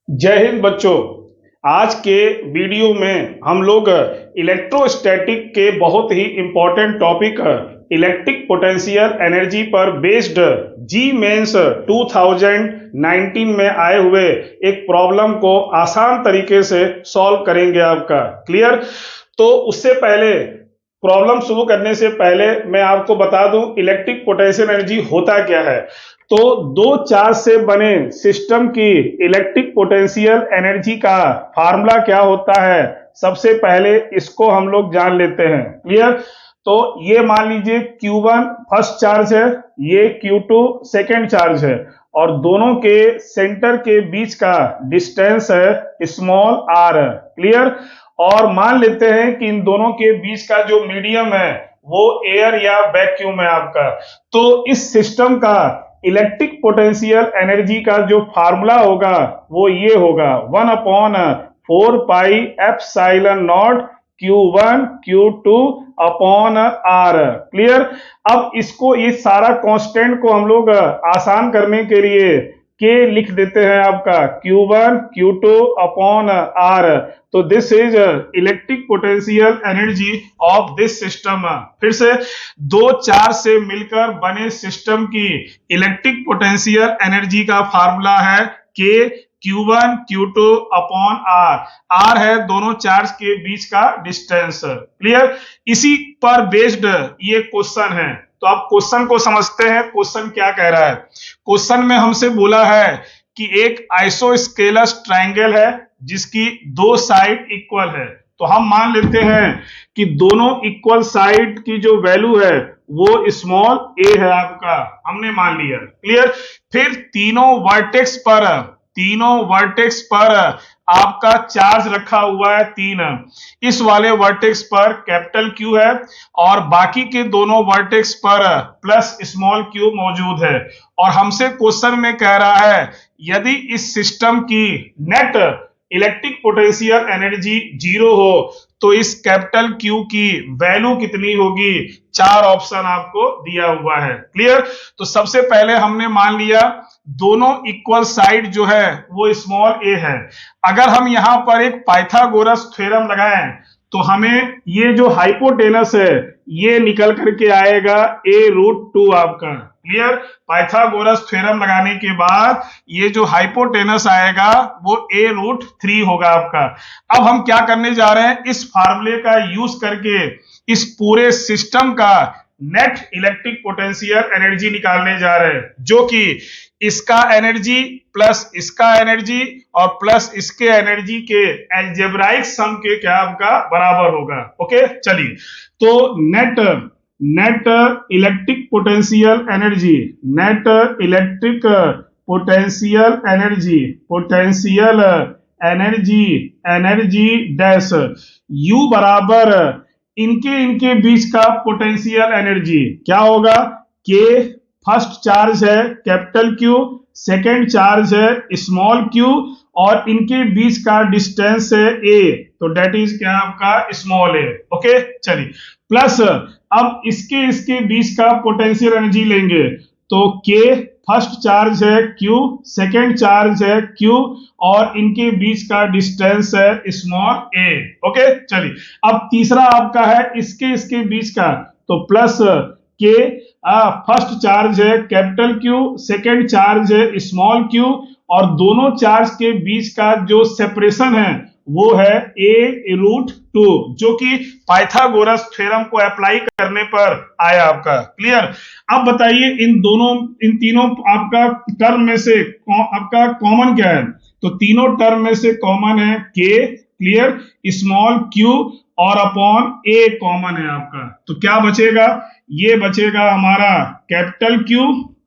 जय हिंद बच्चों। आज के वीडियो में हम लोग इलेक्ट्रोस्टैटिक के बहुत ही important topic electric potential energy पर बेस्ड जी मेंस 2019 में आए हुए एक प्रॉब्लम को आसान तरीके से सॉल्व करेंगे। आपका क्लियर? तो उससे पहले प्रॉब्लम शुरू करने से पहले मैं आपको बता दूं इलेक्ट्रिक पोटेंशियल एनर्जी होता क्या है। तो दो चार्ज से बने सिस्टम की इलेक्ट्रिक पोटेंशियल एनर्जी का फार्मूला क्या होता है, सबसे पहले इसको हम लोग जान लेते हैं। क्लियर? तो ये मान लीजिए Q1 फर्स्ट चार्ज है, ये Q2 सेकेंड चार्ज है, और दोनों के सेंटर के बीच का डिस्टेंस है स्मॉल r। क्लियर? और मान लेते हैं कि इन दोनों के बीच का जो मीडियम है वो एयर या वैक्यूम है आपका। तो इस सिस्टम का इलेक्ट्रिक पोटेंशियल एनर्जी का जो फार्मूला होगा वो ये होगा 1/4πε0 Q1 Q2 upon R। Clear? अब इसको ये सारा कांस्टेंट को हम लोग आसान करने के लिए के लिख देते हैं आपका Q1 Q2 अपॉन R। तो this is electric potential energy of this system. फिर से दो चार्ज से मिलकर बने सिस्टम की इलेक्ट्रिक पोटेंशियल एनर्जी का फार्मूला है के Q1 Q2 upon R। R है दोनों चार्ज के बीच का डिस्टेंस। क्लियर? इसी पर बेस्ड ये क्वेश्चन है। तो आप क्वेश्चन को समझते हैं, क्वेश्चन क्या कह रहा है। क्वेश्चन में हमसे बोला है कि एक आइसोस्केलस ट्रायंगल है जिसकी दो साइड इक्वल है। तो हम मान लेते हैं कि दोनों इक्वल साइड की जो वैल्यू है वो स्मॉल a है आपका, हमने मान लिया। क्लियर? फिर तीनों वर्टेक्स पर आपका चार्ज रखा हुआ है 3। इस वाले वर्टेक्स पर कैपिटल Q है और बाकी के दोनों वर्टेक्स पर प्लस स्मॉल q मौजूद है। और हमसे क्वेश्चन में कह रहा है यदि इस सिस्टम की नेट इलेक्ट्रिक पोटेंशियल एनर्जी 0 हो तो इस कैपिटल Q की वैल्यू कितनी होगी। 4 ऑप्शन आपको दिया हुआ है। क्लियर? तो सबसे पहले हमने मान लिया दोनों इक्वल साइड जो है वो स्मॉल a है। अगर हम यहां पर एक पाइथागोरस थ्योरम लगाएं तो हमें ये जो हाइपोटेनस है ये निकल करके आएगा a√2 आपका। क्लियर? पाइथागोरस थ्योरम लगाने के बाद ये जो हाइपोटेनस आएगा वो a√3 होगा आपका। अब हम क्या करने जा रहे हैं, इस फार्मूले का यूज करके इस पूरे सिस्टम का नेट इलेक्ट्रिक पोटेंशियल एनर्जी निकालने जा रहे हैं, जो कि इसका एनर्जी प्लस इसका एनर्जी और प्लस इसके एनर्जी के अलजेब्राइक सम के क्या आपका बराबर होगा। ओके, चलिए। तो net electric potential energy, net electric potential energy dash U बराबर इनके बीच का पोटेंशियल एनर्जी क्या होगा। के फर्स्ट चार्ज है कैपिटल Q, सेकेंड चार्ज है स्मॉल q, और इनके बीच का डिस्टेंस है a, तो डेट इज क्या आपका स्मॉल a। ओके, चलिए। प्लस अब इसके बीच का पोटेंशियल एनर्जी लेंगे तो k फर्स्ट चार्ज है Q, सेकेंड चार्ज है Q, और इनके बीच का डिस्टेंस है स्मॉल a। ओके, चलिए। अब तीसरा आपका है इसके बीच का, तो प्लस के फर्स्ट चार्ज है कैपिटल Q, सेकेंड चार्ज है स्मॉल q, और दोनों चार्ज के बीच का जो सेपरेशन है वो है a√2, जो कि पाइथागोरस थ्योरम को अप्लाई करने पर आया आपका। क्लियर? अब बताइए इन तीनों आपका टर्म में से आपका कॉमन क्या है। तो तीनों टर्म में से कॉमन है k, क्लियर, स्मॉल q और अपॉन a कॉमन है आपका। तो क्या बचेगा, ये बचेगा हमारा कैपिटल Q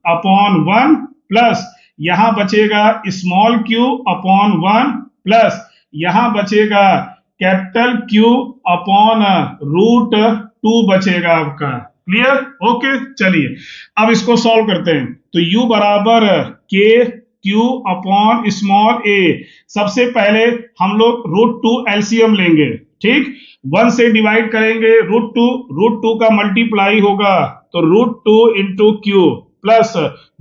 अपॉन 1 प्लस यहां बचेगा स्मॉल q अपॉन 1 प्लस यहां बचेगा कैपिटल Q अपॉन √2 बचेगा आपका। क्लियर? ओके, चलिए अब इसको सॉल्व करते हैं। तो U बराबर K Q upon small a, सबसे पहले हम लोग √2 एलसीएम लेंगे। ठीक, 1 से डिवाइड करेंगे √2 का मल्टीप्लाई होगा तो √2 इंटू Q, प्लस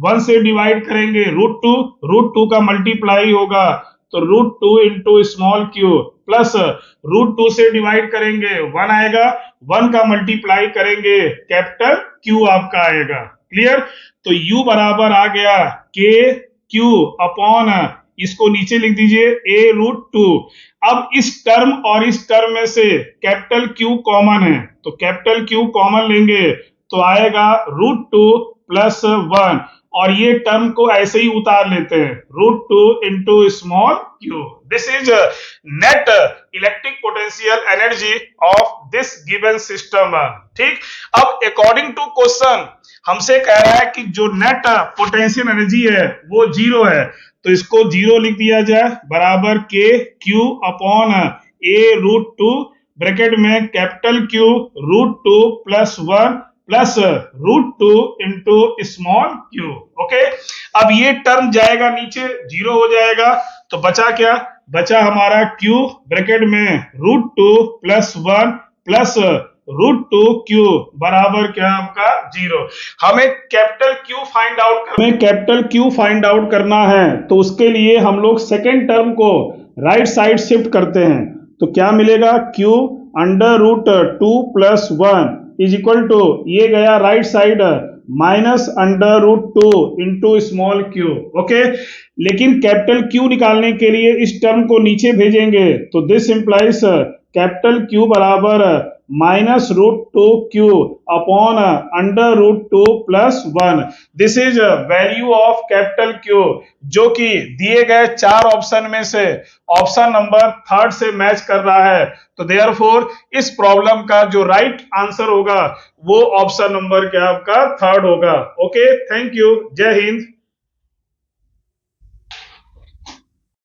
1 से डिवाइड करेंगे √2 का मल्टीप्लाई होगा तो √2 इंटू स्मॉल क्यू प्लस √2 से डिवाइड करेंगे 1 आएगा, 1 का मल्टीप्लाई करेंगे कैपिटल क्यू आपका आएगा। क्लियर? तो u बराबर आ गया के क्यू अपॉन, इसको नीचे लिख दीजिए a√2। अब इस टर्म और इस टर्म में से कैपिटल क्यू कॉमन है, तो कैपिटल क्यू कॉमन लेंगे तो आएगा √2 प्लस 1, और ये टर्म को ऐसे ही उतार लेते हैं √2 into small Q. This is net electric potential energy of this given system. ठीक, अब अकॉर्डिंग टू क्वेश्चन हमसे कह रहा है कि जो नेट पोटेंशियल एनर्जी है वो 0 है, तो इसको 0 लिख दिया जाए बराबर के क्यू अपॉन a√2 ब्रैकेट में capital Q √2 plus 1 plus √2 into small q. Okay, अब ये टर्म जाएगा नीचे 0 हो जाएगा, तो बचा क्या? बचा हमारा q ब्रैकेट में √2 प्लस 1 प्लस √2 क्यू बराबर क्या आपका 0। हमें कैपिटल क्यू फाइंड आउट करना है, तो उसके लिए हम लोग सेकेंड टर्म को राइट साइड शिफ्ट करते हैं, तो क्या मिलेगा? q √2 plus 1 is equal to, ये गया right side minus √2 into small q. Okay, लेकिन कैपिटल क्यू निकालने के लिए इस टर्म को नीचे भेजेंगे, तो दिस इंप्लाइज कैपिटल क्यू बराबर minus √2 Q upon √2 plus 1। This is value of capital Q, जो कि दिए गए 4 ऑप्शन में से ऑप्शन नंबर 3 से मैच कर रहा है। तो देयरफॉर इस प्रॉब्लम का जो राइट आंसर होगा वो ऑप्शन नंबर क्या आपका 3 होगा। ओके, थैंक यू, जय हिंद।